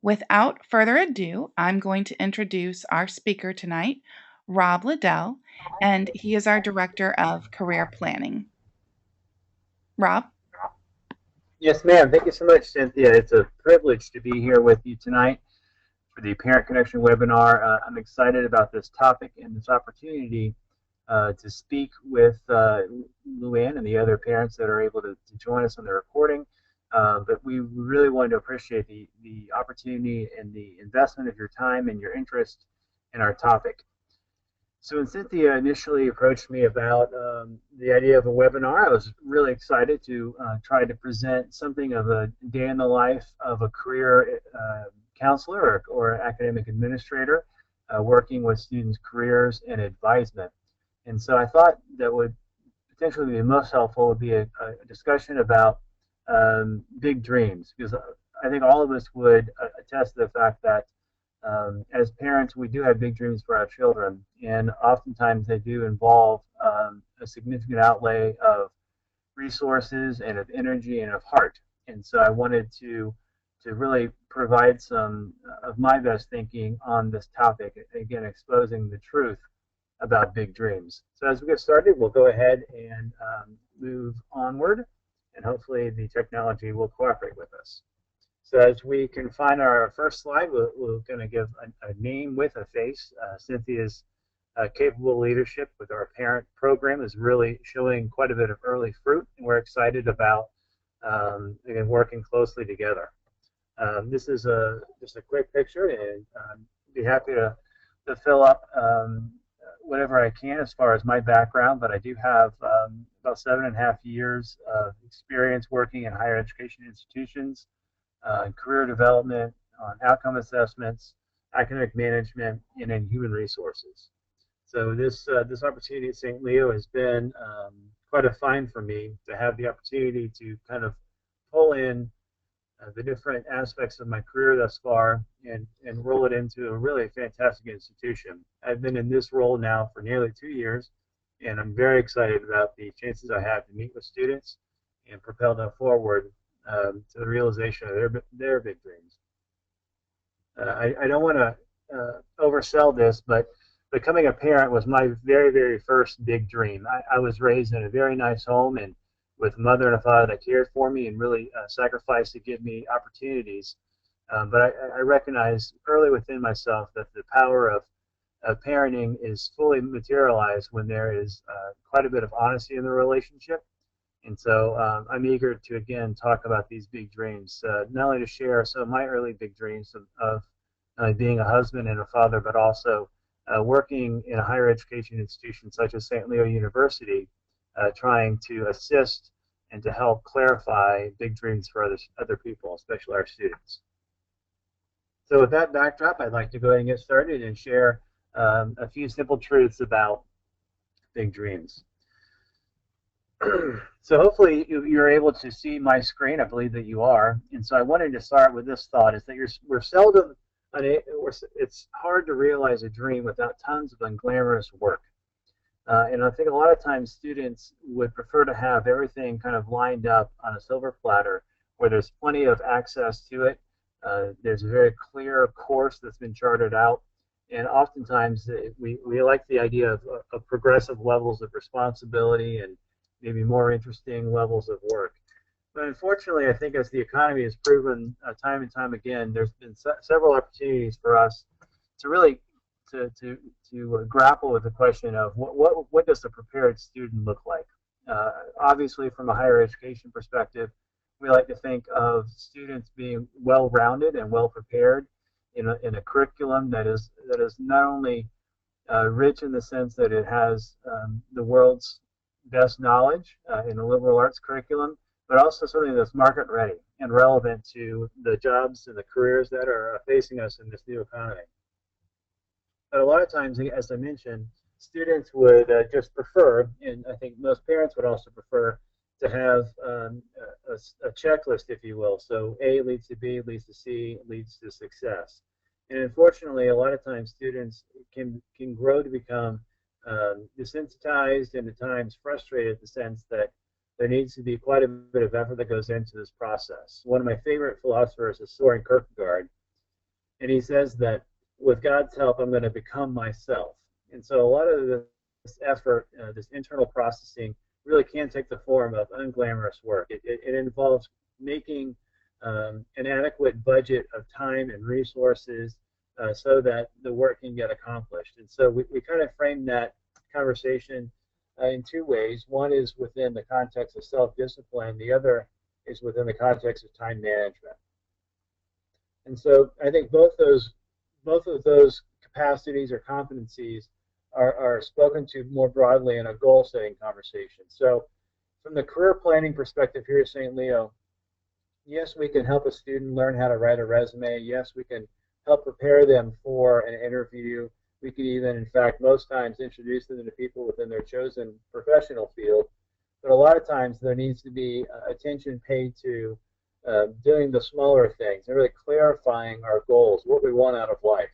Without further ado, I'm going to introduce our speaker tonight, Rob Liddell, and he is our Director of Career Planning. Rob? Yes, ma'am. Thank you so much, Cynthia. It's a privilege to be here with you tonight for the Parent Connection webinar. I'm excited about this topic and this opportunity to speak with Luann and the other parents that are able to join us on the recording. But we really wanted to appreciate the opportunity and the investment of your time and your interest in our topic. So when Cynthia initially approached me about the idea of a webinar, I was really excited to try to present something of a day in the life of a career counselor or academic administrator working with students' careers and advisement. And so I thought that would potentially be most helpful would be a discussion about big dreams, because I think all of us would attest to the fact that as parents, we do have big dreams for our children, and oftentimes they do involve a significant outlay of resources and of energy and of heart. And so I wanted to really provide some of my best thinking on this topic, again, exposing the truth about big dreams. So as we get started, we'll go ahead and move onward, and hopefully the technology will cooperate with us. So as we can find our first slide, we're going to give a name with a face. Cynthia's capable leadership with our parent program is really showing quite a bit of early fruit, and we're excited about again, working closely together. This is just a quick picture, and be happy to fill up whatever I can as far as my background, but I do have about 7.5 years of experience working in higher education institutions, career development, on outcome assessments, academic management, and in human resources. So this opportunity at St. Leo has been quite a find for me to have the opportunity to kind of pull in the different aspects of my career thus far and roll it into a really fantastic institution. I've been in this role now for nearly 2 years, and I'm very excited about the chances I have to meet with students and propel them forward to the realization of their big dreams. I don't want to oversell this, but becoming a parent was my very, very first big dream. I was raised in a very nice home and with a mother and a father that cared for me and really sacrificed to give me opportunities. But I recognized early within myself that the power of parenting is fully materialized when there is quite a bit of honesty in the relationship. And so I'm eager to, again, talk about these big dreams, not only to share some of my early big dreams of being a husband and a father, but also working in a higher education institution such as St. Leo University, trying to assist and to help clarify big dreams for other people, especially our students. So with that backdrop, I'd like to go ahead and get started and share a few simple truths about big dreams. So hopefully you're able to see my screen. I believe that you are. And so I wanted to start with this thought, is that we're seldom, it's hard to realize a dream without tons of unglamorous work. And I think a lot of times students would prefer to have everything kind of lined up on a silver platter where there's plenty of access to it. There's a very clear course that's been charted out. And oftentimes we like the idea of progressive levels of responsibility and maybe more interesting levels of work. But unfortunately, I think as the economy has proven time and time again, there's been several opportunities for us to really to grapple with the question of what does a prepared student look like? Obviously, from a higher education perspective, we like to think of students being well-rounded and well-prepared in a curriculum that is not only rich in the sense that it has the world's best knowledge in a liberal arts curriculum, but also something that's market ready and relevant to the jobs and the careers that are facing us in this new economy. But a lot of times, as I mentioned, students would just prefer, and I think most parents would also prefer, to have a checklist, if you will. So A leads to B, leads to C, leads to success. And unfortunately, a lot of times students can grow to become desensitized and at times frustrated in the sense that there needs to be quite a bit of effort that goes into this process. One of my favorite philosophers is Soren Kierkegaard, And he says that with God's help, I'm going to become myself. And so a lot of this effort, this internal processing, really can take the form of unglamorous work. It involves making an adequate budget of time and resources so that the work can get accomplished. And so we kind of frame that conversation in two ways. One is within the context of self-discipline. The other is within the context of time management. And so I think both of those capacities or competencies are spoken to more broadly in a goal-setting conversation. So from the career planning perspective here at St. Leo, yes, we can help a student learn how to write a resume. Yes, we can help prepare them for an interview. We can even, in fact, most times introduce them to people within their chosen professional field. But a lot of times there needs to be attention paid to doing the smaller things and really clarifying our goals, what we want out of life.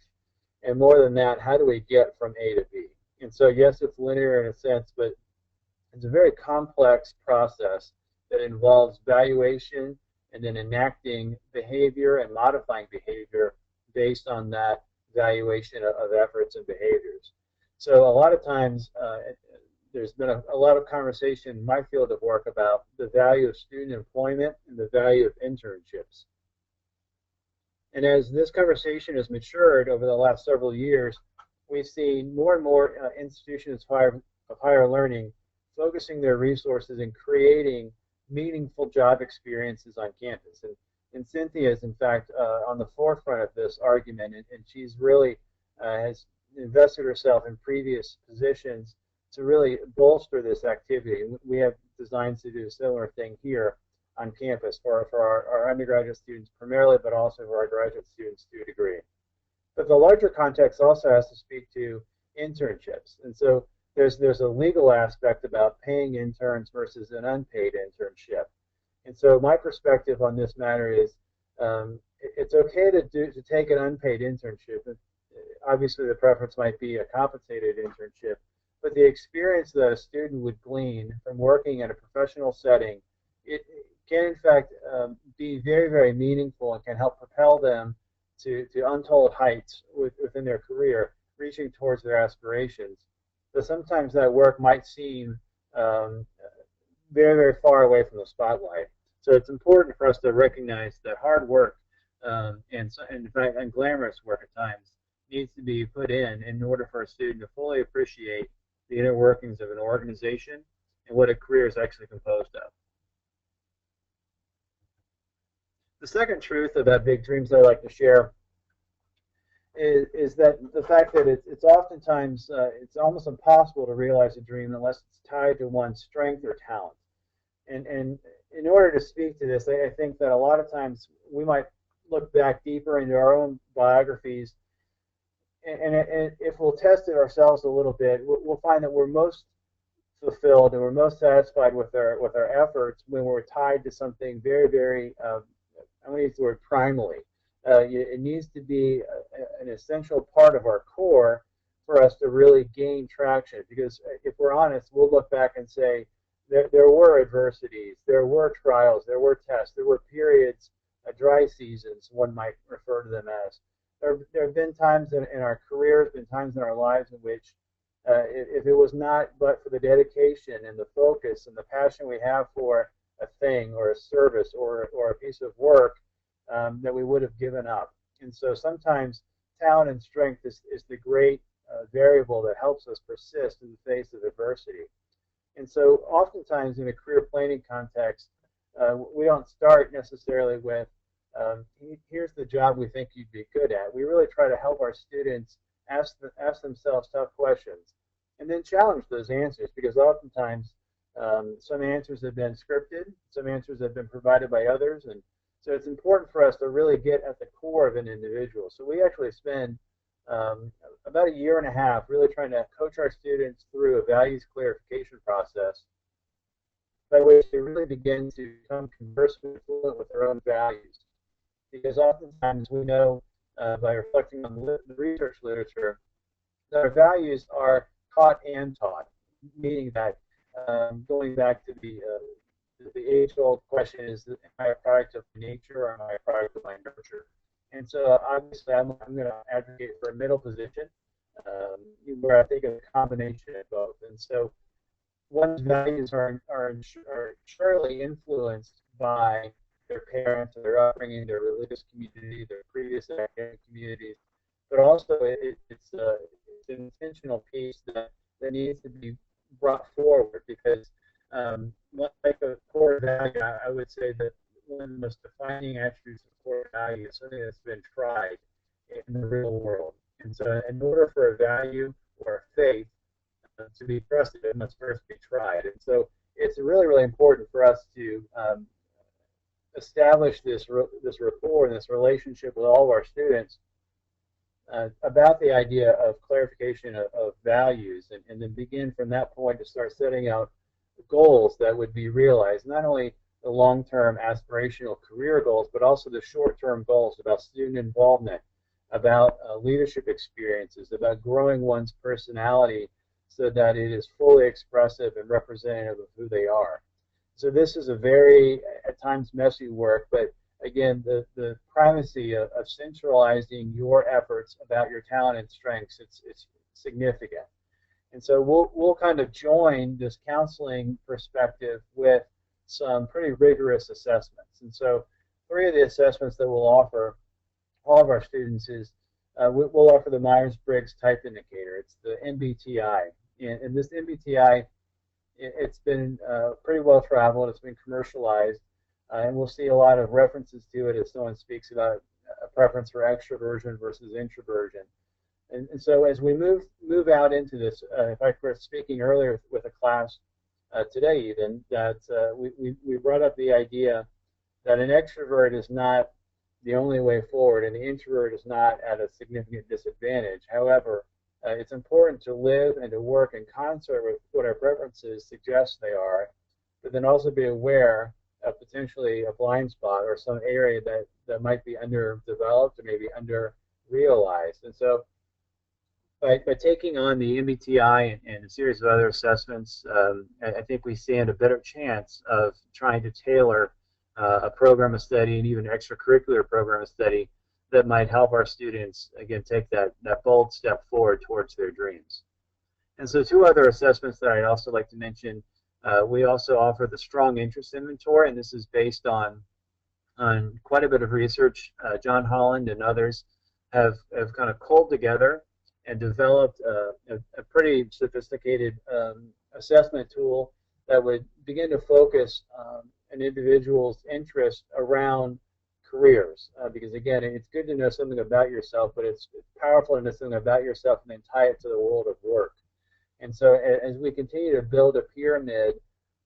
And more than that, how do we get from A to B? And so, yes, it's linear in a sense, but it's a very complex process that involves valuation and then enacting behavior and modifying behavior based on that valuation of efforts and behaviors. So a lot of times there's been a lot of conversation in my field of work about the value of student employment and the value of internships. And as this conversation has matured over the last several years, we've seen more and more institutions of higher learning focusing their resources in creating meaningful job experiences on campus. And Cynthia is, in fact, on the forefront of this argument, and she's really has invested herself in previous positions to really bolster this activity. We have designs to do a similar thing here on campus for our undergraduate students primarily, but also for our graduate students to a degree. But the larger context also has to speak to internships. And so there's a legal aspect about paying interns versus an unpaid internship. And so my perspective on this matter is it's okay to take an unpaid internship. Obviously, the preference might be a compensated internship, but the experience that a student would glean from working in a professional setting, it can in fact be very, very meaningful and can help propel them to untold heights within their career, reaching towards their aspirations. But sometimes that work might seem very, very far away from the spotlight. So it's important for us to recognize that hard work and in fact, and glamorous work at times needs to be put in order for a student to fully appreciate the inner workings of an organization and what a career is actually composed of. The second truth about big dreams that I like to share is that the fact that it's oftentimes it's almost impossible to realize a dream unless it's tied to one's strength or talent. And in order to speak to this, I think that a lot of times we might look back deeper into our own biographies, and if we'll test it ourselves a little bit, we'll find that we're most fulfilled and we're most satisfied with our efforts when we're tied to something very, very I'm going to use the word primally. It needs to be an essential part of our core for us to really gain traction. Because if we're honest, we'll look back and say there were adversities, there were trials, there were tests, there were periods, dry seasons, one might refer to them as. There have been times in our careers, been times in our lives in which if it was not but for the dedication and the focus and the passion we have for a thing or a service or a piece of work, that we would have given up. And so sometimes talent and strength is the great variable that helps us persist in the face of adversity. And so oftentimes in a career planning context, we don't start necessarily with, here's the job we think you'd be good at. We really try to help our students ask themselves tough questions and then challenge those answers, because oftentimes some answers have been scripted, some answers have been provided by others, and so it's important for us to really get at the core of an individual. So we actually spend about a year and a half really trying to coach our students through a values clarification process by which they really begin to become conversant with their own values. Because oftentimes we know by reflecting on the research literature that our values are caught and taught, meaning that going back to the age-old question is, am I a product of nature or am I a product of my nurture? And so obviously I'm going to advocate for a middle position um, where I think of a combination of both. And so one's values are surely influenced by their parents, their upbringing, their religious community, their previous academic communities, but also it's an intentional piece that needs to be brought forward because, like a core value, I would say that one of the most defining attributes of core value is something that's been tried in the real world. And so, in order for a value or a faith to be trusted, it must first be tried. And so it's really, really important for us to establish this rapport and this relationship with all of our students about the idea of clarification of values, and then begin from that point to start setting out goals that would be realized, not only the long-term aspirational career goals, but also the short-term goals about student involvement, about leadership experiences, about growing one's personality so that it is fully expressive and representative of who they are. So this is a very, at times, messy work, but again, the primacy of centralizing your efforts about your talent and strengths, it's significant. And so we'll kind of join this counseling perspective with some pretty rigorous assessments. And so three of the assessments that we'll offer all of our students is we'll offer the Myers-Briggs Type Indicator. It's the MBTI. And this MBTI, it's been pretty well traveled. It's been commercialized. And we'll see a lot of references to it as someone speaks about a preference for extroversion versus introversion. And so as we move out into this, in fact, we were speaking earlier with a class today even, that we brought up the idea that an extrovert is not the only way forward and the introvert is not at a significant disadvantage. However, it's important to live and to work in concert with what our preferences suggest they are, but then also be aware of potentially a blind spot or some area that might be underdeveloped or maybe under realized. And so by taking on the MBTI and a series of other assessments, I think we stand a better chance of trying to tailor a program of study and even an extracurricular program of study that might help our students, again, take that bold step forward towards their dreams. And so two other assessments that I'd also like to mention. We also offer the Strong Interest Inventory, and this is based on quite a bit of research. John Holland and others have kind of culled together and developed a pretty sophisticated assessment tool that would begin to focus an individual's interest around careers. Because again, it's good to know something about yourself, but it's powerful to know something about yourself and then tie it to the world of work. And so as we continue to build a pyramid,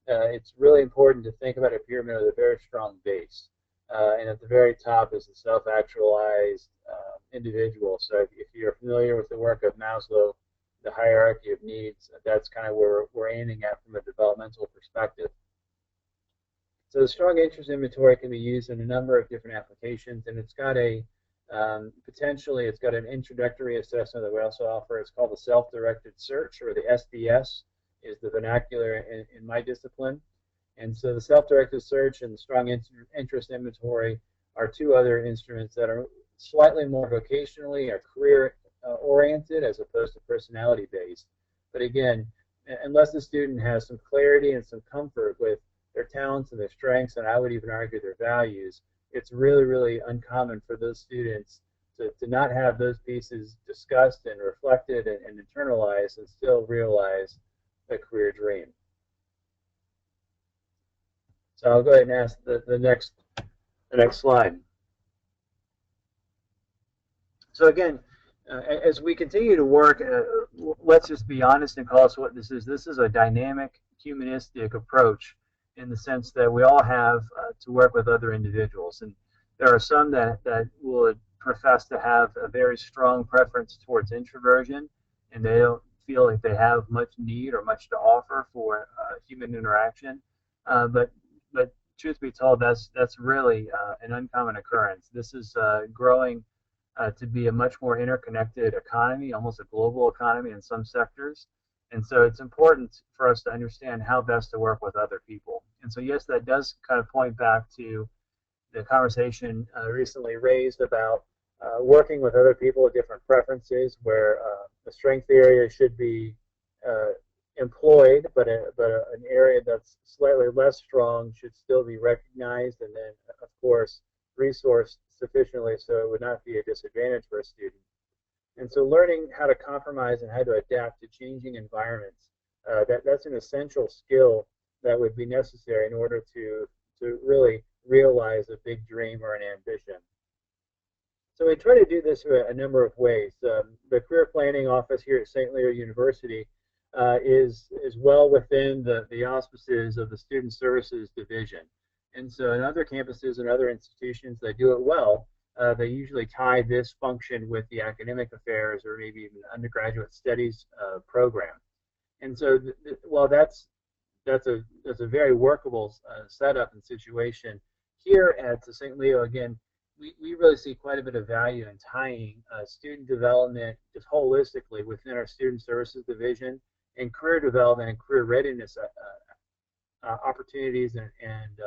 it's really important to think about a pyramid with a very strong base. And at the very top is the self-actualized individual. So if you're familiar with the work of Maslow, the hierarchy of needs, that's kind of where we're aiming at from a developmental perspective. So the Strong Interest Inventory can be used in a number of different applications, and it's got a potentially, it's got an introductory assessment that we also offer. It's called the Self-Directed Search, or the SDS is the vernacular in my discipline. And so the Self-Directed Search and the Strong Interest Inventory are two other instruments that are slightly more vocationally or career oriented as opposed to personality based. But again, unless the student has some clarity and some comfort with their talents and their strengths, and I would even argue their values, it's really, really uncommon for those students to not have those pieces discussed and reflected and internalized and still realize a career dream. So I'll go ahead and ask the next slide. So again, as we continue to work, let's just be honest and call us what this is. This is a dynamic, humanistic approach in the sense that we all have to work with other individuals. And there are some that would profess to have a very strong preference towards introversion, and they don't feel like they have much need or much to offer for human interaction. But truth be told, that's really an uncommon occurrence. This is growing to be a much more interconnected economy, almost a global economy in some sectors. And so it's important for us to understand how best to work with other people. And so yes, that does kind of point back to the conversation recently raised about working with other people with different preferences, where a strength area should be uh, employed, but an area that's slightly less strong should still be recognized, and then, of course, resourced sufficiently so it would not be a disadvantage for a student. And so learning how to compromise and how to adapt to changing environments, that's an essential skill that would be necessary in order to really realize a big dream or an ambition. So we try to do this a number of ways. The career planning office here at St. Leo University is well within the auspices of the Student Services Division. And so in other campuses and other institutions that do it well, they usually tie this function with the academic affairs or maybe even undergraduate studies program. And so while that's a very workable setup and situation, here at the St. Leo, again, we really see quite a bit of value in tying student development just holistically within our student services division and career development and career readiness opportunities and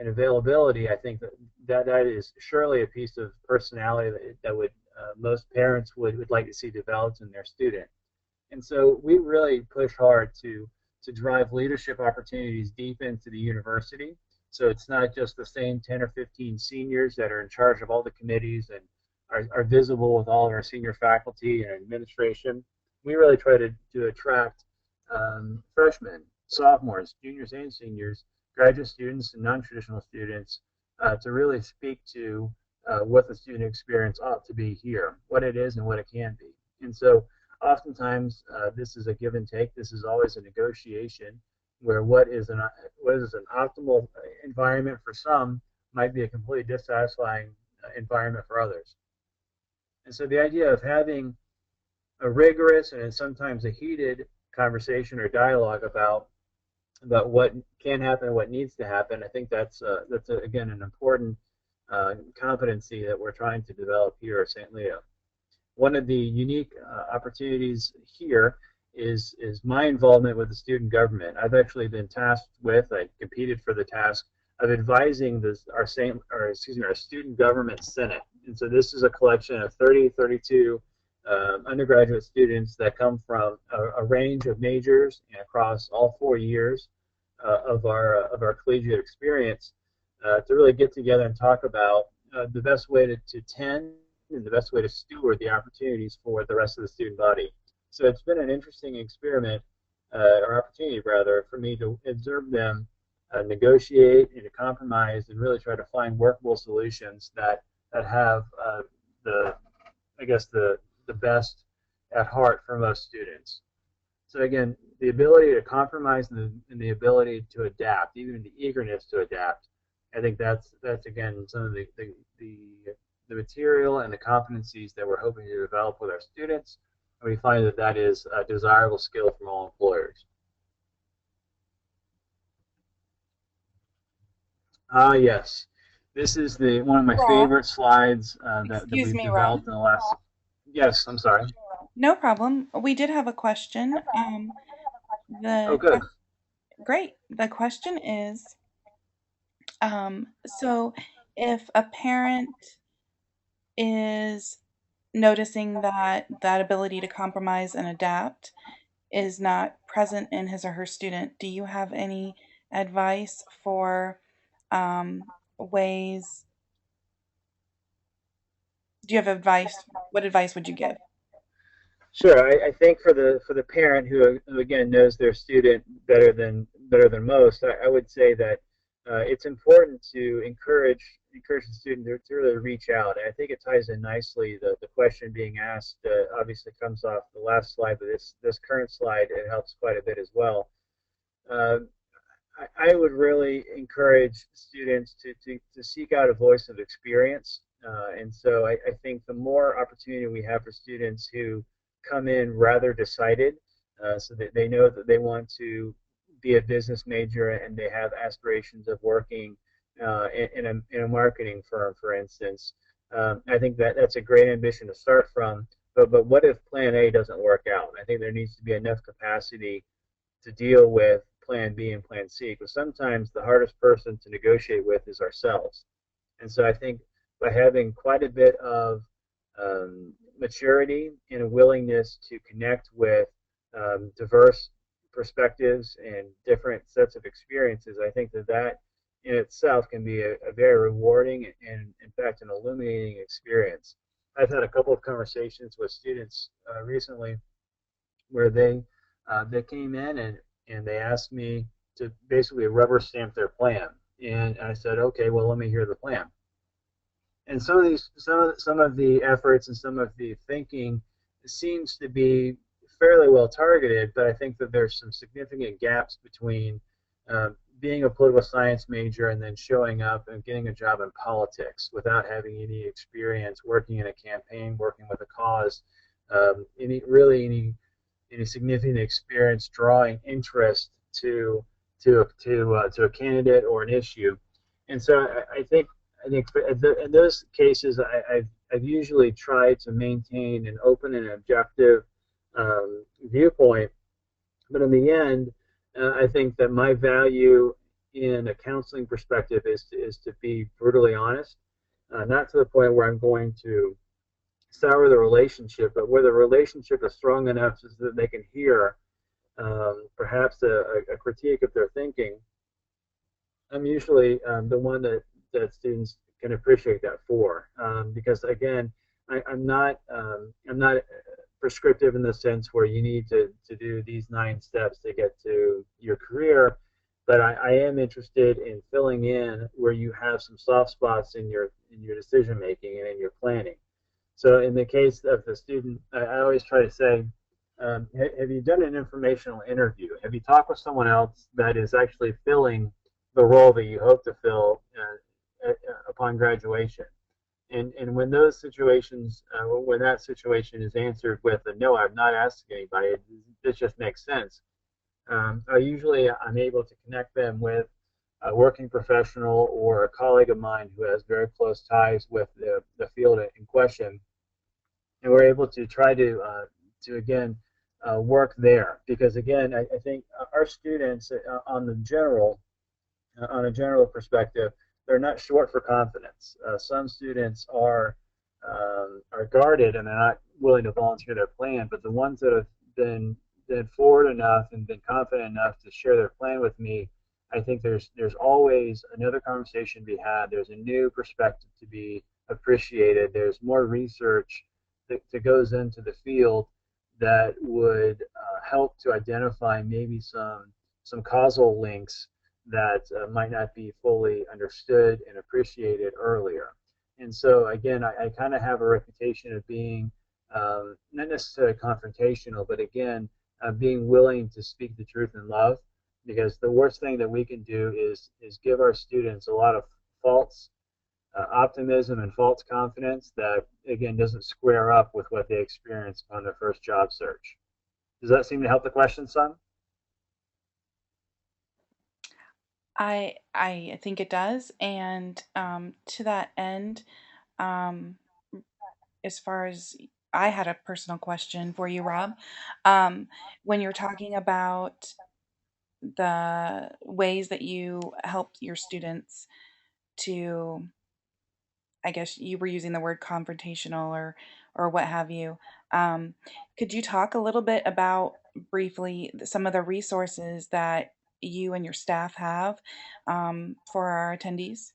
availability. I think that is surely a piece of personality that would most parents would like to see developed in their student. And so we really push hard to drive leadership opportunities deep into the university. So it's not just the same 10 or 15 seniors that are in charge of all the committees and are visible with all of our senior faculty and administration. We really try to attract freshmen, sophomores, juniors, and seniors, graduate students, and non-traditional students to really speak to what the student experience ought to be here, what it is and what it can be. And so oftentimes this is a give and take. This is always a negotiation where what is an optimal environment for some might be a completely dissatisfying environment for others. And so the idea of having a rigorous and sometimes a heated conversation or dialogue about what can happen and what needs to happen, I think that's again an important competency that we're trying to develop here at St. Leo. One of the unique opportunities here is my involvement with the student government. I've actually been tasked with, I competed for the task of advising our student government senate. And so this is a collection of 32 undergraduate students that come from a range of majors and across all 4 years of our collegiate experience to really get together and talk about the best way to tend and the best way to steward the opportunities for the rest of the student body. So it's been an interesting experiment, or opportunity rather, for me to observe them negotiate and to compromise and really try to find workable solutions that have the best at heart for most students. So again, the ability to compromise and the ability to adapt, even the eagerness to adapt, I think that's again some of the material and the competencies that we're hoping to develop with our students. And we find that is a desirable skill from all employers. Yes, this is one of my favorite slides that Excuse we've me, Rob. developed in the last. Yes, I'm sorry. No problem. We did have a question. Oh, The good. great. The question is, so if a parent is noticing that that ability to compromise and adapt is not present in his or her student, do you have any advice for ways? Do you have advice? What advice would you give? Sure. I think for the parent who again knows their student better than most, I would say that it's important to encourage the student to really reach out. And I think it ties in nicely. The question being asked obviously comes off the last slide, but this current slide it helps quite a bit as well. Uh, I would really encourage students to seek out a voice of experience. And so I think the more opportunity we have for students who come in rather decided, so that they know that they want to be a business major and they have aspirations of working in a marketing firm, for instance. I think that's a great ambition to start from. But what if Plan A doesn't work out? I think there needs to be enough capacity to deal with Plan B and Plan C, because sometimes the hardest person to negotiate with is ourselves. And so I think by having quite a bit of maturity and a willingness to connect with diverse perspectives and different sets of experiences. I think that that in itself can be a very rewarding and, in fact, an illuminating experience. I've had a couple of conversations with students recently where they came in and they asked me to basically rubber stamp their plan, and I said, okay, well, let me hear the plan. And some of the efforts and some of the thinking seems to be fairly well targeted, but I think that there's some significant gaps between being a political science major and then showing up and getting a job in politics without having any experience working in a campaign, working with a cause, any significant experience drawing interest to a candidate or an issue. And so I think in those cases, I've usually tried to maintain an open and objective viewpoint. But in the end, I think that my value in a counseling perspective is to be brutally honest, not to the point where I'm going to sour the relationship, but where the relationship is strong enough so that they can hear perhaps a critique of their thinking. I'm usually the one that students can appreciate that for, because again, I'm not prescriptive in the sense where you need to do these 9 steps to get to your career, but I am interested in filling in where you have some soft spots in your decision making and in your planning. So in the case of the student, I always try to say, have you done an informational interview? Have you talked with someone else that is actually filling the role that you hope to fill upon graduation? And when those situations, when that situation is answered with a no, I've not asked anybody, this just makes sense. I'm able to connect them with a working professional or a colleague of mine who has very close ties with the field in question, and we're able to try to again work there because again I think our students on a general perspective, they're not short for confidence. Some students are guarded and they're not willing to volunteer their plan, but the ones that have been forward enough and been confident enough to share their plan with me, I think there's always another conversation to be had. There's a new perspective to be appreciated. There's more research that goes into the field that would help to identify maybe some causal links that might not be fully understood and appreciated earlier. And so again, I kind of have a reputation of being not necessarily confrontational, but again, being willing to speak the truth in love. Because the worst thing that we can do is give our students a lot of false optimism and false confidence that again doesn't square up with what they experienced on their first job search. Does that seem to help the question, son? I think it does, and to that end, um, as far as I had a personal question for you, Rob. Um, when you're talking about the ways that you helped your students to, I guess you were using the word confrontational or what have you. Um, could you talk a little bit about briefly some of the resources that you and your staff have for our attendees?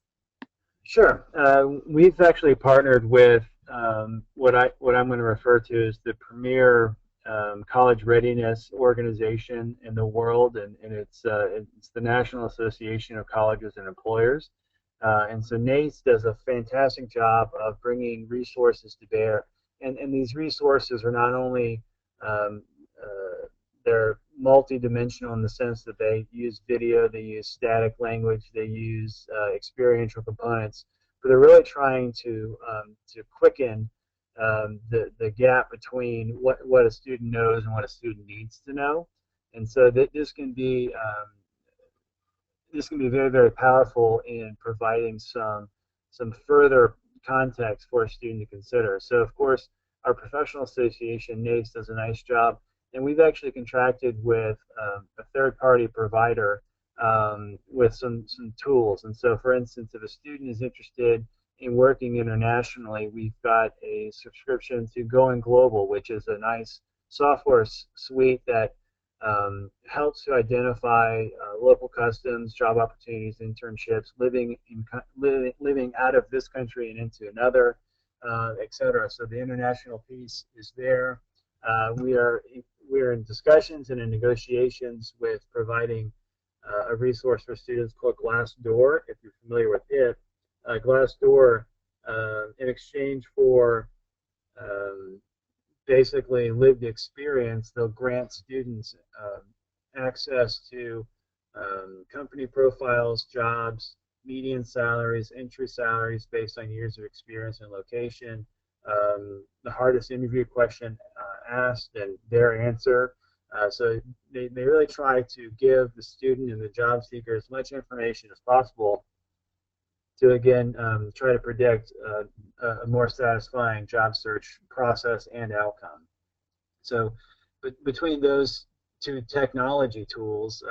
Sure. We've actually partnered with what I'm going to refer to as the premier college readiness organization in the world, and it's the National Association of Colleges and Employers. And so NACE does a fantastic job of bringing resources to bear, and these resources are not only um, they're multi-dimensional in the sense that they use video, they use static language, they use experiential components, but they're really trying to quicken the gap between what a student knows and what a student needs to know. And so this can be very, very powerful in providing some further context for a student to consider. So, of course, our professional association, NACE, does a nice job, and we've actually contracted with a third-party provider with some tools. And so, for instance, if a student is interested in working internationally, we've got a subscription to Going Global, which is a nice software suite that helps to identify local customs, job opportunities, internships, living out of this country and into another, et cetera. So the international piece is there. We are in discussions and in negotiations with providing a resource for students called Glassdoor, if you're familiar with it. Glassdoor, in exchange for um, basically lived experience, they'll grant students access to company profiles, jobs, median salaries, entry salaries based on years of experience and location, the hardest interview question asked and their answer. So they really try to give the student and the job seeker as much information as possible to, again, try to predict a more satisfying job search process and outcome. So between those two technology tools,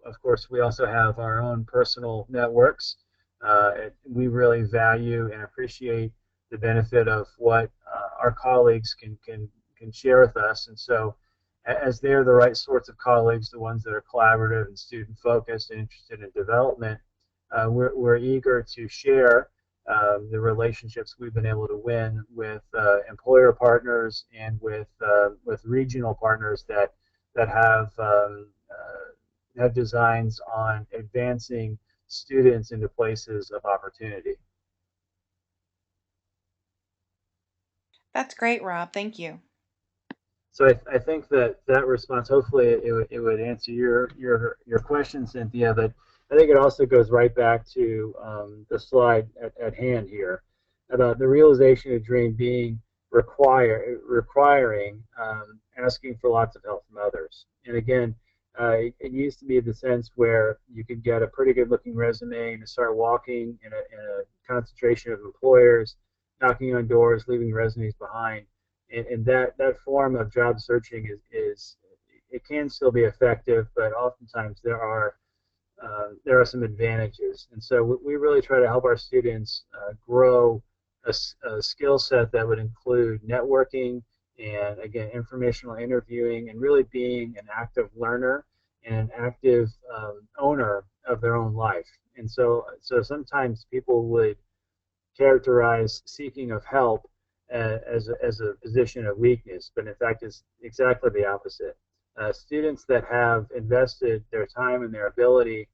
of course, we also have our own personal networks. We really value and appreciate the benefit of what our colleagues can share with us. And so as they're the right sorts of colleagues, the ones that are collaborative and student focused and interested in development, we're eager to share the relationships we've been able to win with employer partners and with regional partners that have designs on advancing students into places of opportunity. That's great, Rob. Thank you. So I think that response, hopefully, it would answer your question, Cynthia. But I think it also goes right back to the slide at hand here about the realization of dream being requiring asking for lots of help from others. And again, it used to be the sense where you could get a pretty good looking resume and start walking in a concentration of employers, knocking on doors, leaving resumes behind, and that form of job searching is it can still be effective, but oftentimes there are some advantages. And so we really try to help our students grow a skill set that would include networking and, again, informational interviewing and really being an active learner and an active owner of their own life. And so sometimes people would characterize seeking of help as a position of weakness, but in fact, it's exactly the opposite. Students that have invested their time and their ability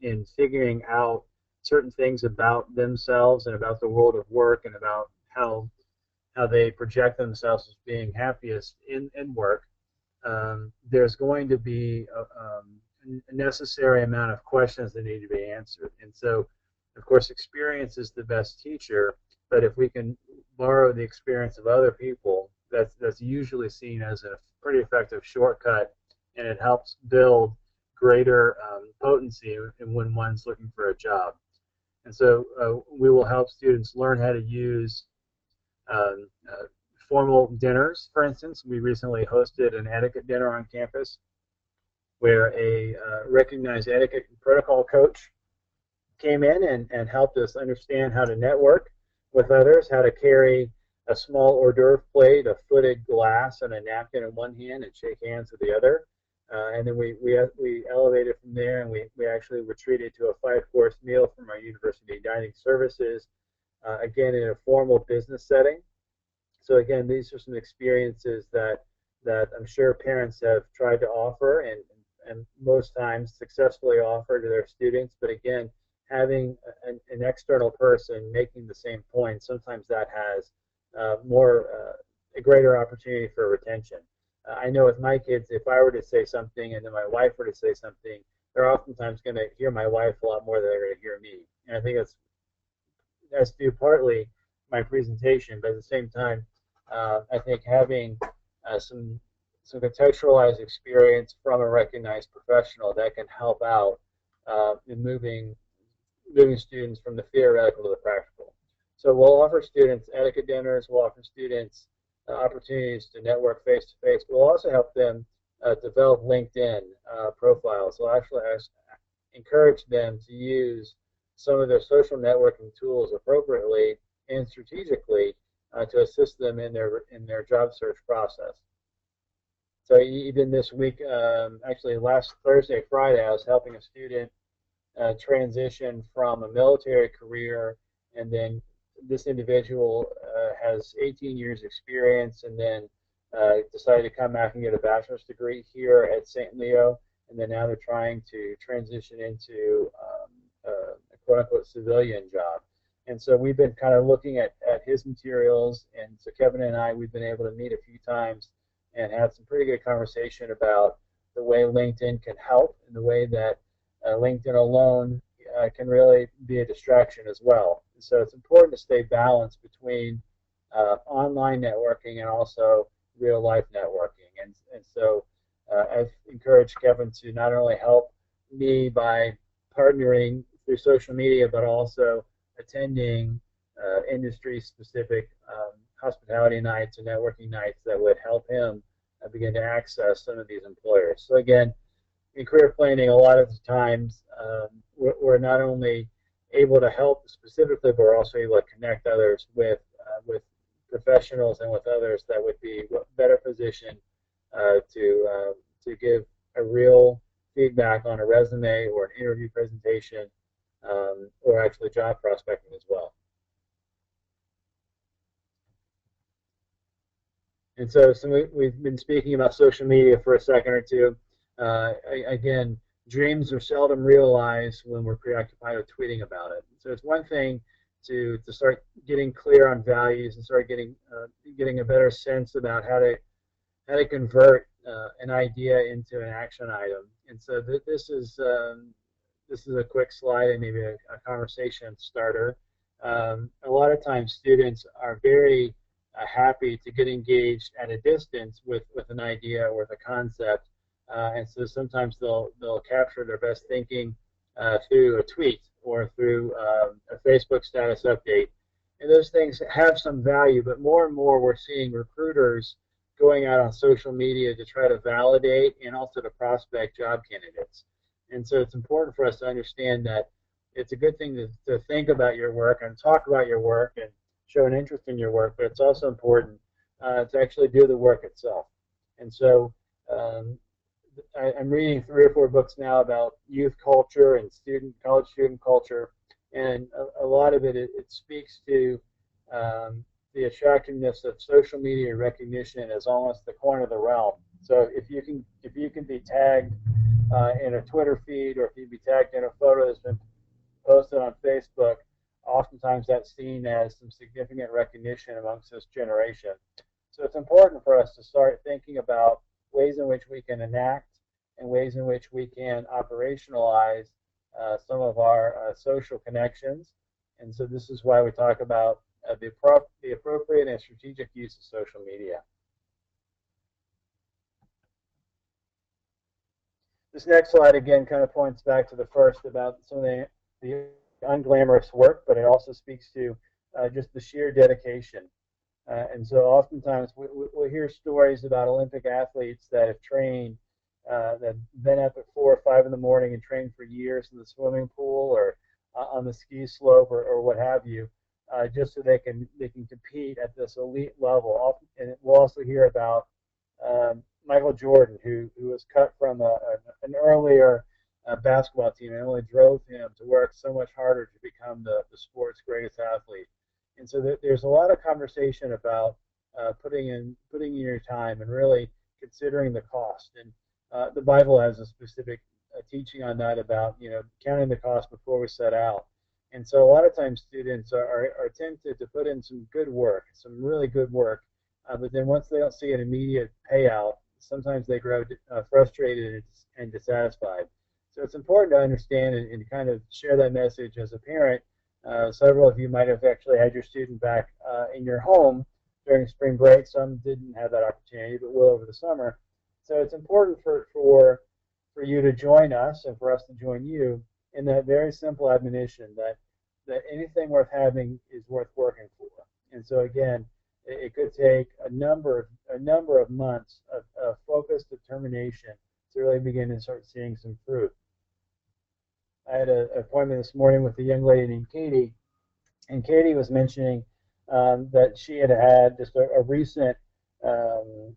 in figuring out certain things about themselves and about the world of work and about how they project themselves as being happiest in work, there's going to be a necessary amount of questions that need to be answered. And so, of course, experience is the best teacher, but if we can borrow the experience of other people, that's usually seen as a pretty effective shortcut, and it helps build greater potency when one's looking for a job. And so we will help students learn how to use um, uh, formal dinners. For instance, we recently hosted an etiquette dinner on campus where a recognized etiquette and protocol coach came in and helped us understand how to network with others, how to carry a small hors d'oeuvre plate, a footed glass, and a napkin in one hand and shake hands with the other. And then we elevated from there, and we actually retreated to a 5-course meal from our university dining services, again in a formal business setting. So again, these are some experiences that I'm sure parents have tried to offer and most times successfully offer to their students. But again, having an external person making the same point, sometimes that has a greater opportunity for retention. I know with my kids, if I were to say something and then my wife were to say something, they're oftentimes going to hear my wife a lot more than they're going to hear me. And I think that's due partly my presentation, but at the same time, I think having some contextualized experience from a recognized professional that can help out in moving students from the theoretical to the practical. So we'll offer students etiquette dinners. We'll offer students opportunities to network face to face. We'll also help them develop LinkedIn profiles. We'll actually encourage them to use some of their social networking tools appropriately and strategically to assist them in their job search process. So even this week, actually last Thursday, Friday, I was helping a student transition from a military career, and then this individual has 18 years experience, and then decided to come back and get a bachelor's degree here at St. Leo, and then now they're trying to transition into a quote unquote civilian job. And so we've been kind of looking at his materials, and so Kevin and I, we've been able to meet a few times and have some pretty good conversation about the way LinkedIn can help and the way that LinkedIn alone can really be a distraction as well. So it's important to stay balanced between online networking and also real life networking. And so I've encouraged Kevin to not only help me by partnering through social media, but also attending industry specific hospitality nights and networking nights that would help him begin to access some of these employers. So again, in career planning, a lot of the times we're not only able to help specifically, but we're also able to connect others with professionals and with others that would be better positioned to give a real feedback on a resume or an interview presentation, or actually job prospecting as well. And so we've been speaking about social media for a second or two. Again, dreams are seldom realized when we're preoccupied with tweeting about it. So it's one thing to start getting clear on values and start getting a better sense about how to convert an idea into an action item. And so this is a quick slide and maybe a conversation starter. A lot of times students are very happy to get engaged at a distance with an idea or with a concept. And so sometimes they'll capture their best thinking through a tweet or through a Facebook status update. And those things have some value, but more and more we're seeing recruiters going out on social media to try to validate and also to prospect job candidates. And so it's important for us to understand that it's a good thing to think about your work and talk about your work and show an interest in your work, but it's also important to actually do the work itself. And so I'm reading 3 or 4 books now about youth culture and college student culture, and a lot of it speaks to the attractiveness of social media recognition as almost the corner of the realm. So if you can be tagged in a Twitter feed, or if you be tagged in a photo that's been posted on Facebook, oftentimes that's seen as some significant recognition amongst this generation. So it's important for us to start thinking about ways in which we can enact and ways in which we can operationalize some of our social connections. And so this is why we talk about the appropriate and strategic use of social media. This next slide again kind of points back to the first about some of the unglamorous work, but it also speaks to just the sheer dedication. And so oftentimes we'll hear stories about Olympic athletes that have trained, that have been up at 4 or 5 in the morning and trained for years in the swimming pool or on the ski slope or what have you, just so they can compete at this elite level. And we'll also hear about Michael Jordan, who was cut from an earlier basketball team, and only drove him to work so much harder to become the sport's greatest athlete. And so there's a lot of conversation about putting in your time and really considering the cost. And the Bible has a specific teaching on that about counting the cost before we set out. And so a lot of times students are tempted to put in some good work, some really good work, but then once they don't see an immediate payout, sometimes they grow frustrated and dissatisfied. So it's important to understand and kind of share that message as a parent. Several of you might have actually had your student back in your home during spring break. Some didn't have that opportunity, but will over the summer. So it's important for you to join us and for us to join you in that very simple admonition that anything worth having is worth working for. And so again, it could take a number of months of focused determination to really begin to start seeing some fruit. I had an appointment this morning with a young lady named Katie, and Katie was mentioning that she had had just a um,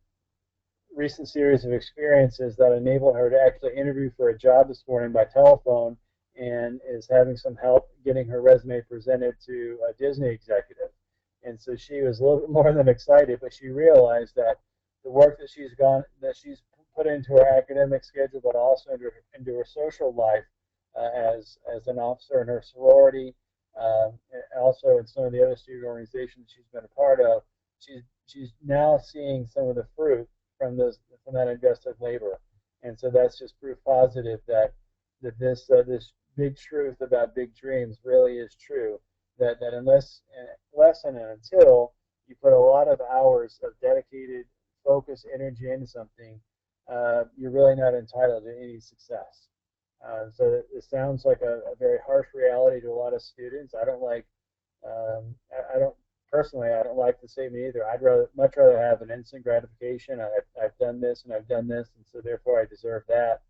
recent series of experiences that enabled her to actually interview for a job this morning by telephone, and is having some help getting her resume presented to a Disney executive. And so she was a little bit more than excited, but she realized that the work that she's put into her academic schedule, but also into her social life as an officer in her sorority, and also in some of the other student organizations she's been a part of. She's now seeing some of the fruit from that invested labor, and so that's just proof positive that this big truth about big dreams really is true. That unless and until you put a lot of hours of dedicated focus energy into something, you're really not entitled to any success. So it sounds like a very harsh reality to a lot of students. I don't personally, I don't like the statement either. Much rather have an instant gratification. I've done this and I've done this, and so therefore I deserve that.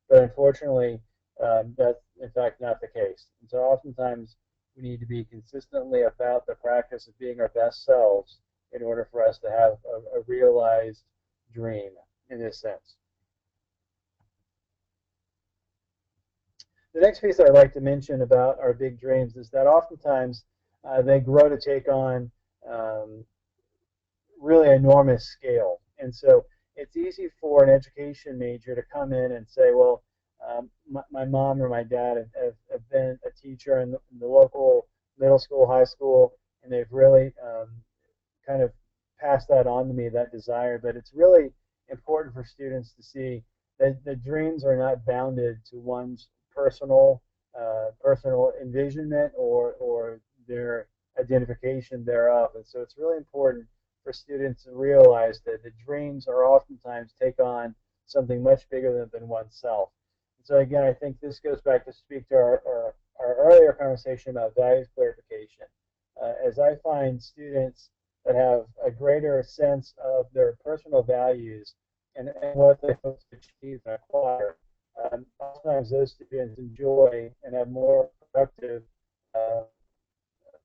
But unfortunately, that's in fact not the case. And so oftentimes we need to be consistently about the practice of being our best selves in order for us to have a realized dream in this sense. The next piece I'd like to mention about our big dreams is that oftentimes they grow to take on um, really enormous scale. And so it's easy for an education major to come in and say, well, my mom or my dad have been a teacher in the local middle school, high school, and they've really kind of passed that on to me, that desire. But it's really important for students to see that the dreams are not bounded to one's personal envisionment or their identification thereof. And so it's really important for students to realize that the dreams are oftentimes take on something much bigger than oneself. And so again, I think this goes back to speak to our earlier conversation about values clarification. As I find students that have a greater sense of their personal values and what they hope to achieve and acquire, sometimes those students enjoy and have more uh,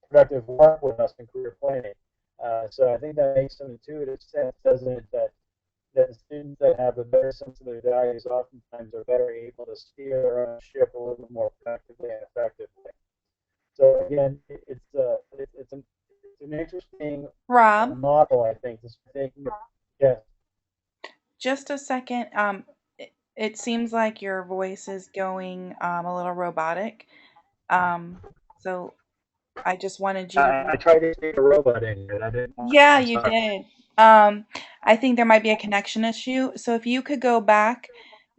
productive work with us in career planning. So I think that makes some intuitive sense, doesn't it? That the students that have a better sense of their values oftentimes are better able to steer their own ship a little bit more productively and effectively. So again, it's an interesting Rob, model, I think, to think. Yes, just a second. It seems like your voice is going a little robotic. Um, so I just wanted you to I tried to stick a robot in here, and I didn't want to. Yeah, I'm you sorry. did. I think there might be a connection issue. So if you could go back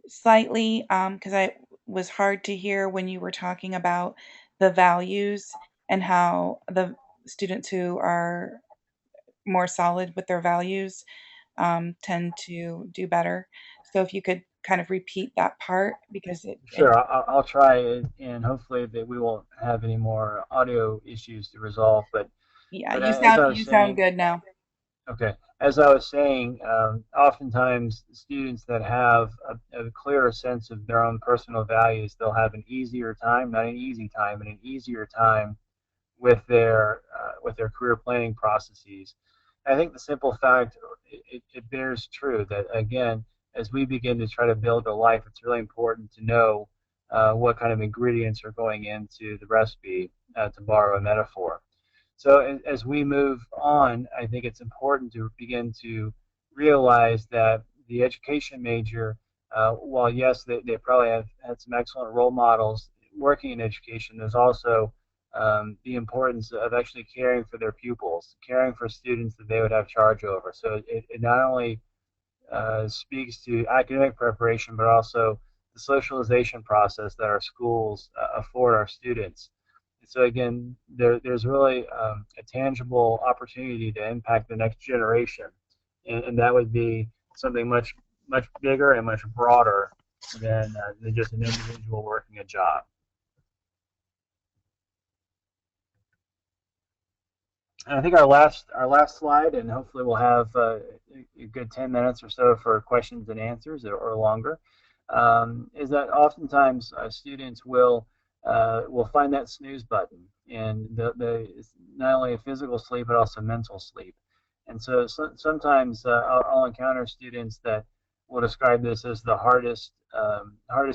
slightly, because I was hard to hear when you were talking about the values and how the students who are more solid with their values tend to do better. So if you could kind of repeat that part because it Sure, I'll try it, and hopefully that we won't have any more audio issues to resolve. yeah, As I was you sound saying, good now. okay, as I was saying, oftentimes students that have a clearer sense of their own personal values, they'll have an easier time, not an easy time, but an easier time with their career planning processes. And I think the simple fact it bears true that again, as we begin to try to build a life, it's really important to know what kind of ingredients are going into the recipe, to borrow a metaphor. So as we move on, I think it's important to begin to realize that the education major, while yes, they probably have had some excellent role models working in education, there's also the importance of actually caring for their pupils, caring for students that they would have charge over. So it not only speaks to academic preparation, but also the socialization process that our schools afford our students. So again, there's really a tangible opportunity to impact the next generation, and that would be something much bigger and much broader than just an individual working a job. And I think our last slide, and hopefully we'll have a good 10 minutes or so for questions and answers or longer, is that oftentimes students will will find that snooze button, and it's not only a physical sleep but also mental sleep. And so sometimes I'll encounter students that will describe this as the hardest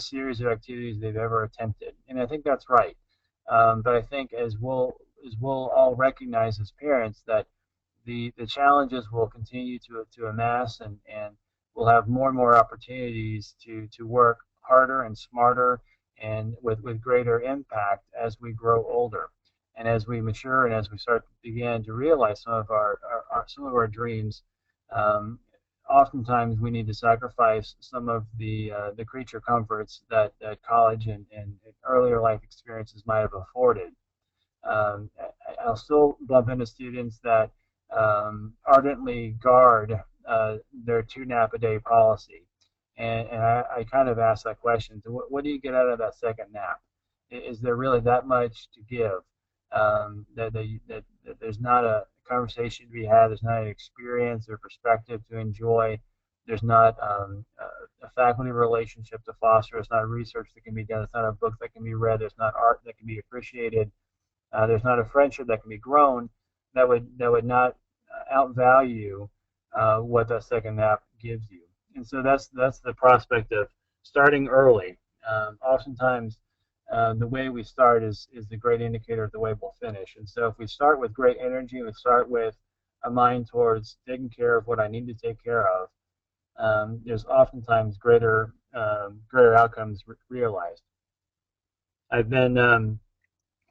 series of activities they've ever attempted, and I think that's right. But I think as we'll all recognize as parents that the challenges will continue to amass, and we'll have more and more opportunities to work harder and smarter and with greater impact as we grow older and as we mature and as we start to begin to realize some of our dreams. Um, Oftentimes we need to sacrifice some of the creature comforts that college and earlier life experiences might have afforded. I'll still bump into students that ardently guard their 2 nap a day policy. And I kind of ask that question: so what do you get out of that second nap? Is there really that much to give? That there's not a conversation to be had, there's not an experience or perspective to enjoy, there's not a faculty relationship to foster, there's not research that can be done, there's not a book that can be read, there's not art that can be appreciated, there's not a friendship that can be grown that would not outvalue what that second nap gives you. And so that's the prospect of starting early. Oftentimes, the way we start is the great indicator of the way we'll finish. And so if we start with great energy, we start with a mind towards taking care of what I need to take care of, there's oftentimes greater outcomes realized. I've been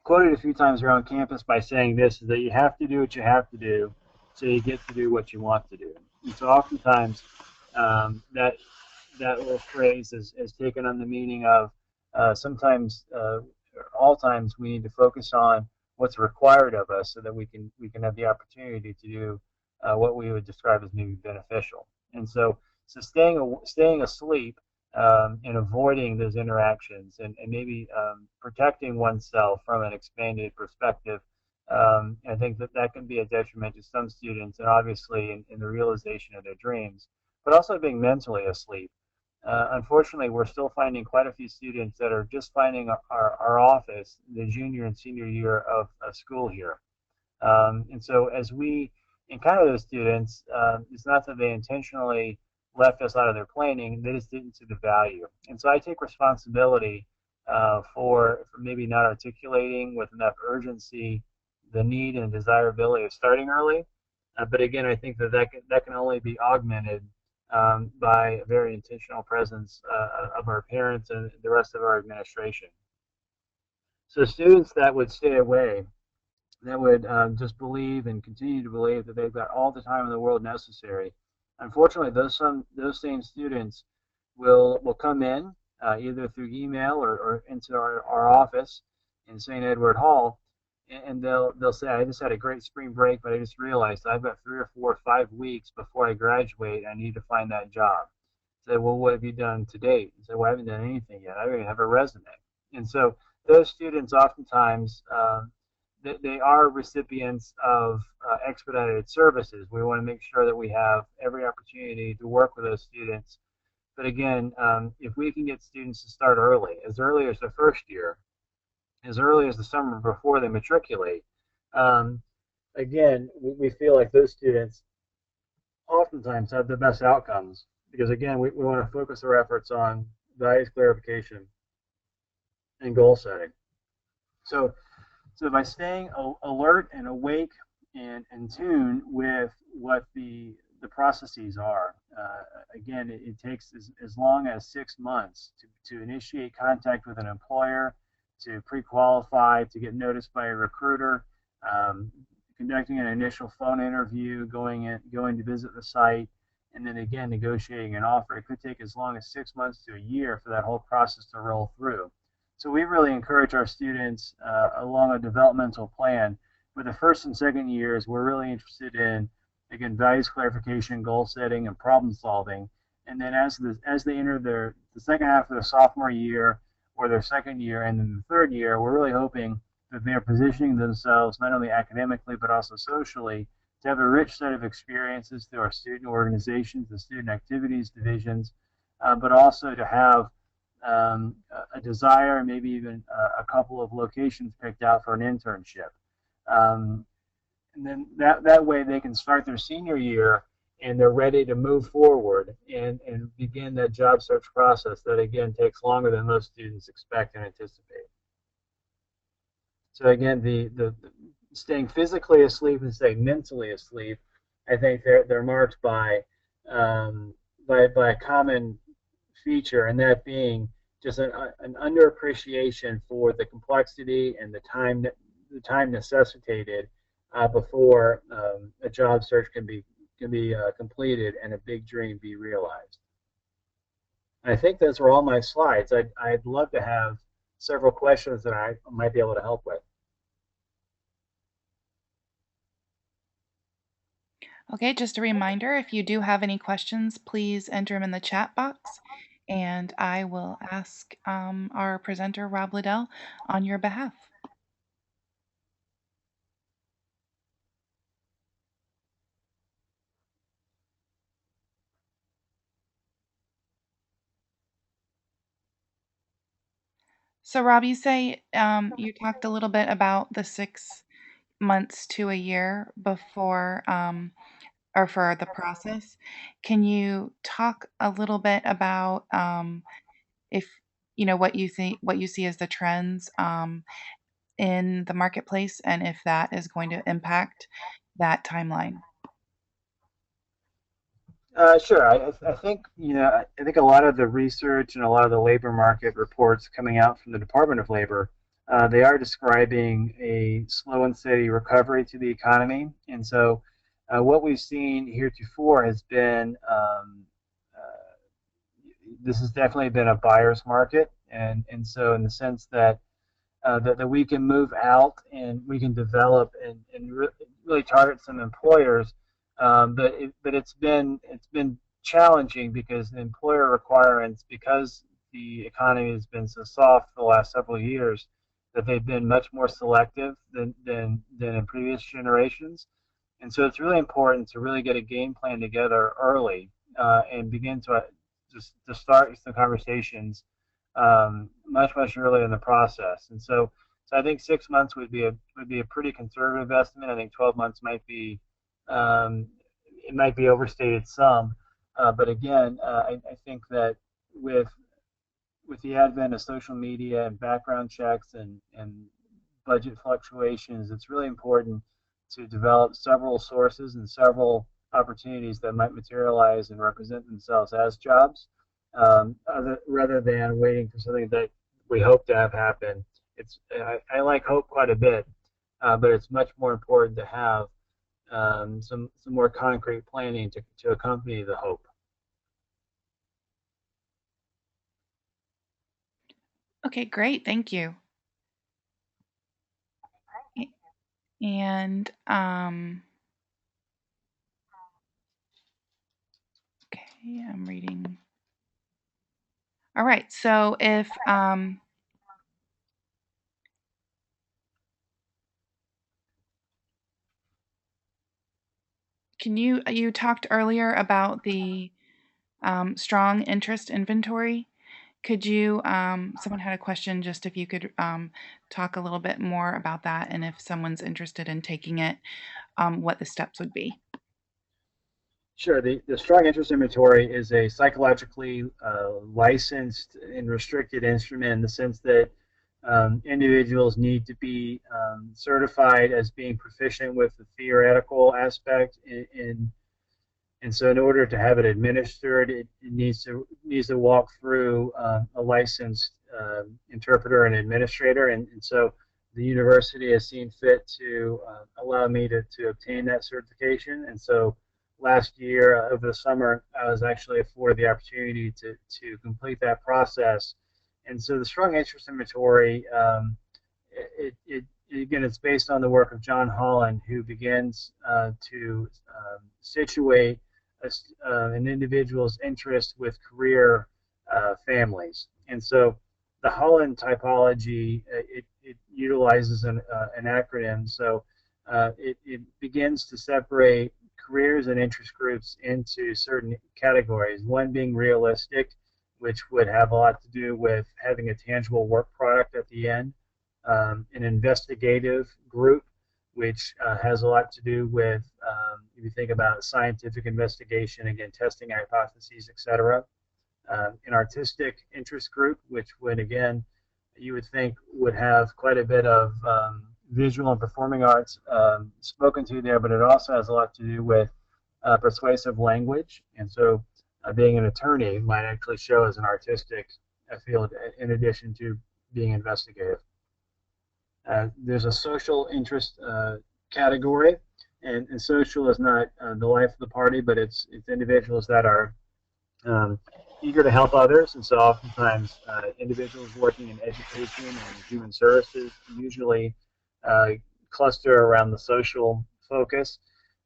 quoted a few times around campus by saying this: is that you have to do what you have to do so you get to do what you want to do. And so oftentimes that little phrase is taken on the meaning of sometimes all times we need to focus on what's required of us so that we can have the opportunity to do what we would describe as maybe beneficial. And so staying asleep and avoiding those interactions, and maybe protecting oneself from an expanded perspective. I think that can be a detriment to some students, and obviously in the realization of their dreams, but also being mentally asleep. Unfortunately, we're still finding quite a few students that are just finding our office the junior and senior year of school here. And so as we encounter those students, it's not that they intentionally left us out of their planning, they just didn't see the value. And so I take responsibility for maybe not articulating with enough urgency the need and desirability of starting early. But again, I think that can only be augmented by a very intentional presence of our parents and the rest of our administration. So students that would stay away, that would just believe and continue to believe that they've got all the time in the world necessary. Unfortunately, those same students will come in either through email or into our office in St. Edward Hall, and they'll say, I just had a great spring break, but I just realized I've got 3 or 4 or 5 weeks before I graduate. I need to find that job. Say, well, what have you done to date? Say, well, I haven't done anything yet. I don't even have a resume. And so those students oftentimes they are recipients of expedited services. We want to make sure that we have every opportunity to work with those students. But again, if we can get students to start early as the first year, as early as the summer before they matriculate, um, again, we feel like those students oftentimes have the best outcomes because, again, we want to focus our efforts on values clarification and goal setting. So so by staying alert and awake and in tune with what the processes are, again, it takes as long as 6 months to initiate contact with an employer, to pre-qualify, to get noticed by a recruiter, um, conducting an initial phone interview, going to visit the site, and then again negotiating an offer. It could take as long as 6 months to a year for that whole process to roll through. So we really encourage our students along a developmental plan. For the first and second years, we're really interested in, again, values clarification, goal setting, and problem solving. And then as they enter the second half of their sophomore year or their second year and then the third year, we're really hoping that they're positioning themselves not only academically but also socially to have a rich set of experiences through our student organizations, the student activities divisions, but also to have a desire, maybe even a couple of locations picked out for an internship. Um, and then that way they can start their senior year and they're ready to move forward and begin that job search process that again takes longer than most students expect and anticipate. So again, the staying physically asleep and staying mentally asleep, I think they're marked um, by a common feature, and that being just an underappreciation for the complexity and the time necessitated before a job search can be completed and a big dream be realized. I think those were all my slides. I'd love to have several questions that I might be able to help with. Okay, just a reminder, if you do have any questions, please enter them in the chat box and I will ask our presenter, Rob Liddell, on your behalf. So, Rob, you say you talked a little bit about the 6 months to a year before or for the process. Can you talk a little bit about if you know what you think, what you see as the trends in the marketplace, and if that is going to impact that timeline? Sure. I think I think a lot of the research and a lot of the labor market reports coming out from the Department of Labor, they are describing a slow and steady recovery to the economy, and so what we've seen heretofore has been this has definitely been a buyer's market, and so in the sense that that we can move out and we can develop and really target some employers. But it's been challenging because the employer requirements, because the economy has been so soft for the last several years, that they've been much more selective than in previous generations. And so it's really important to really get a game plan together early and begin to start some conversations much earlier in the process. And so I think 6 months would be a pretty conservative estimate. I think 12 months um, it might be overstated some. But again, I think that with with the advent of social media and background checks and budget fluctuations, it's really important to develop several sources and several opportunities that might materialize and represent themselves as jobs, rather than waiting for something that we hope to have happen. I like hope quite a bit, but it's much more important to have some more concrete planning to accompany the hope. Okay, great. Thank you. And okay, I'm reading. All right. So if can you talked earlier about the strong interest inventory. Could you, someone had a question, just if you could talk a little bit more about that and if someone's interested in taking it, what the steps would be. Sure. The strong interest inventory is a psychologically licensed and restricted instrument in the sense that individuals need to be certified as being proficient with the theoretical aspect and so in order to have it administered, it needs to walk through a licensed interpreter and administrator, and so the university has seen fit to allow me to obtain that certification. And so last year over the summer, I was actually afforded the opportunity to complete that process. And so the strong interest inventory, again, it's based on the work of John Holland, who begins to situate an individual's interest with career families. And so the Holland typology, it utilizes an acronym. So it begins to separate careers and interest groups into certain categories, one being realistic, which would have a lot to do with having a tangible work product at the end, an investigative group, which has a lot to do with, if you think about scientific investigation, again, testing hypotheses, etc. An artistic interest group, which would, again, you would think would have quite a bit of visual and performing arts spoken to there, but it also has a lot to do with persuasive language. And so being an attorney might actually show as an artistic field in addition to being investigative. There's a social interest category, and social is not the life of the party, but it's individuals that are um, eager to help others, and so oftentimes individuals working in education and human services usually uh, cluster around the social focus.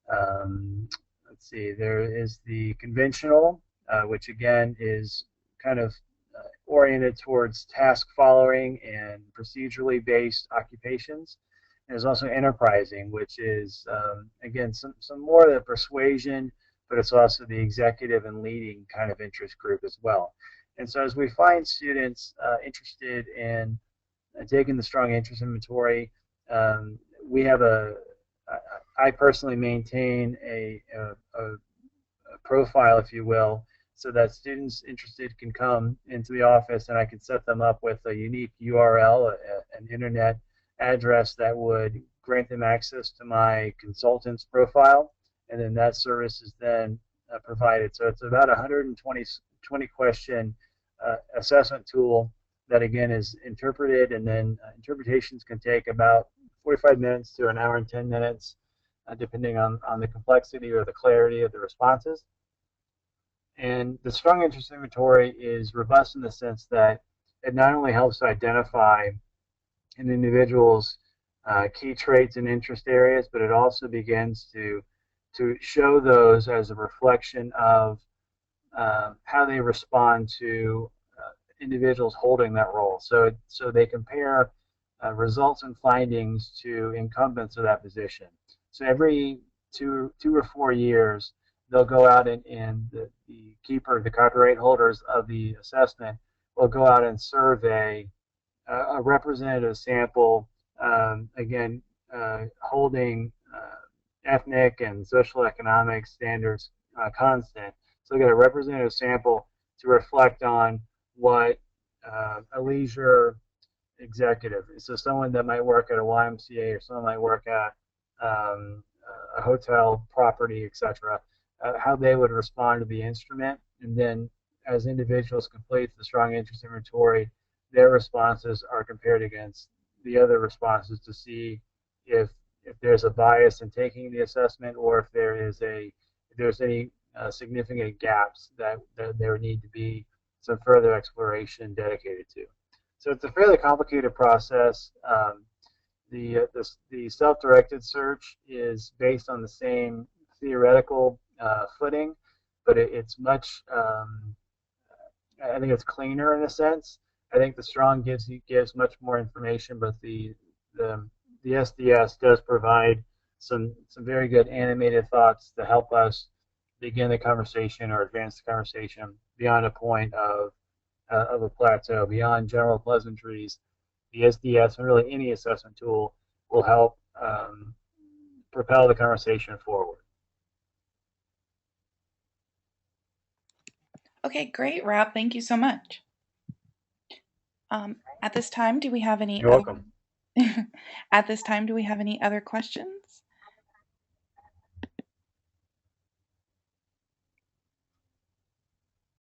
Let's see, there is the conventional, which again is kind of oriented towards task following and procedurally based occupations. There's also enterprising, which is, again, some more of the persuasion, but it's also the executive and leading kind of interest group as well. And so as we find students interested in taking the strong interest inventory, we have I personally maintain a profile, if you will, so that students interested can come into the office and I can set them up with a unique URL, an internet address that would grant them access to my consultant's profile. And then that service is then provided. So it's about 120 question assessment tool that again is interpreted, and then interpretations can take about 45 minutes to an hour and 10 minutes, depending on the complexity or the clarity of the responses. And the strong interest inventory is robust in the sense that it not only helps to identify an individual's key traits and interest areas, but it also begins to show those as a reflection of how they respond to individuals holding that role. So they compare results and findings to incumbents of that position. So every 2 or 4 years, they'll go out and the keeper, the copyright holders of the assessment will go out and survey a representative sample, again, holding ethnic and social economic standards constant. So get a representative sample to reflect on what a leisure executive, so someone that might work at a YMCA or someone might work at a hotel property, etc., how they would respond to the instrument. And then as individuals complete the strong interest inventory, their responses are compared against the other responses to see if there's a bias in taking the assessment, or if there's any significant gaps that there need to be some further exploration dedicated to. So it's a fairly complicated process. The self-directed search is based on the same theoretical footing, but it's much, I think it's cleaner in a sense. I think the strong gives much more information, but the SDS does provide some very good animated thoughts to help us begin the conversation or advance the conversation beyond a point of a plateau, beyond general pleasantries. The SDS and really any assessment tool will help propel the conversation forward. Okay, great, Rob. Thank you so much. At this time, do we have any You're other welcome. at this time, do we have any other questions?